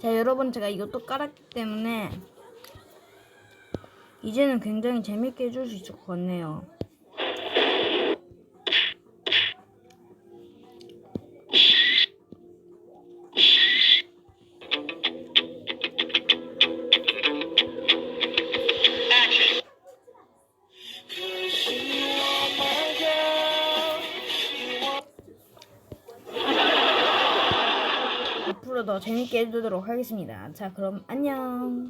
자, 여러분, 제가 이것도 깔았기 때문에 이제는 굉장히 재밌게 해줄 수 있을 것 같네요. 앞으로 더 재밌게 해주도록 하겠습니다. 자, 그럼 안녕.